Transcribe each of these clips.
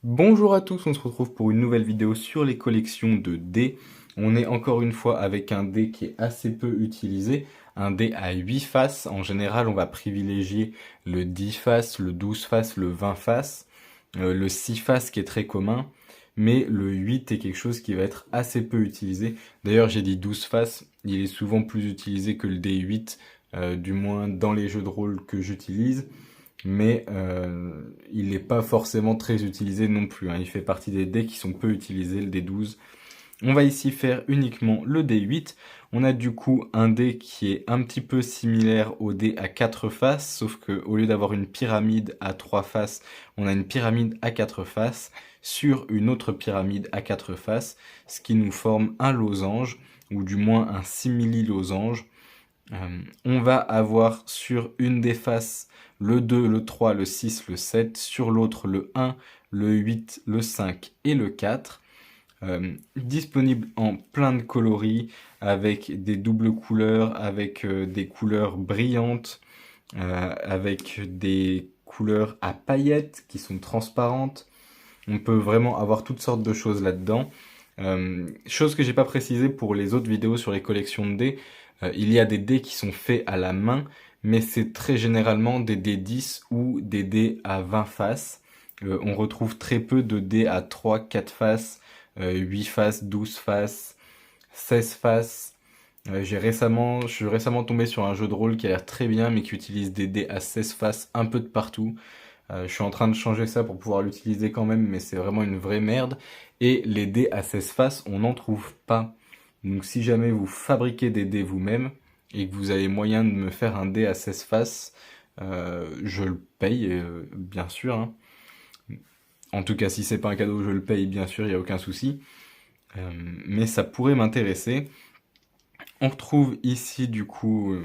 Bonjour à tous, on se retrouve pour une nouvelle vidéo sur les collections de dés. On est encore une fois avec un dé qui est assez peu utilisé, un dé à 8 faces. En général, on va privilégier le 10 faces, le 12 faces, le 20 faces, le 6 faces qui est très commun, mais le 8 est quelque chose qui va être assez peu utilisé. D'ailleurs, j'ai dit 12 faces, il est souvent plus utilisé que le dé 8, du moins dans les jeux de rôle que j'utilise. Mais il n'est pas forcément très utilisé non plus, hein. Il fait partie des dés qui sont peu utilisés, le D12. On va ici faire uniquement le D8. On a du coup un dé qui est un petit peu similaire au dé à 4 faces, sauf que au lieu d'avoir une pyramide à 3 faces, on a une pyramide à 4 faces sur une autre pyramide à 4 faces, ce qui nous forme un losange, ou du moins un simili-losange. On va avoir sur une des faces le 2, le 3, le 6, le 7, sur l'autre le 1, le 8, le 5 et le 4. Disponible en plein de coloris, avec des doubles couleurs, avec des couleurs brillantes, avec des couleurs à paillettes qui sont transparentes. On peut vraiment avoir toutes sortes de choses là-dedans. Chose que j'ai pas précisé pour les autres vidéos sur les collections de dés, il y a des dés qui sont faits à la main, mais c'est très généralement des dés 10 ou des dés à 20 faces. On retrouve très peu de dés à 3, 4 faces, 8 faces, 12 faces, 16 faces. Je suis récemment tombé sur un jeu de rôle qui a l'air très bien, mais qui utilise des dés à 16 faces un peu de partout. Je suis en train de changer ça pour pouvoir l'utiliser quand même, mais c'est vraiment une vraie merde. Et les dés à 16 faces, on n'en trouve pas. Donc si jamais vous fabriquez des dés vous-même, et que vous avez moyen de me faire un dé à 16 faces, je le paye, bien sûr, hein. En tout cas, si c'est pas un cadeau, je le paye, bien sûr, il n'y a aucun souci. Mais ça pourrait m'intéresser. On retrouve ici, du coup,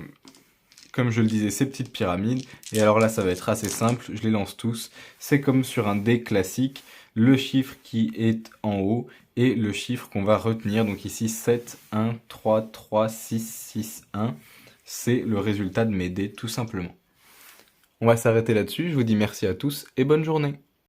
comme je le disais, ces petites pyramides. Et alors là, ça va être assez simple, je les lance tous. C'est comme sur un dé classique, le chiffre qui est en haut et le chiffre qu'on va retenir. Donc ici, 7, 1, 3, 3, 6, 6, 1. C'est le résultat de mes dés, tout simplement. On va s'arrêter là-dessus. Je vous dis merci à tous et bonne journée.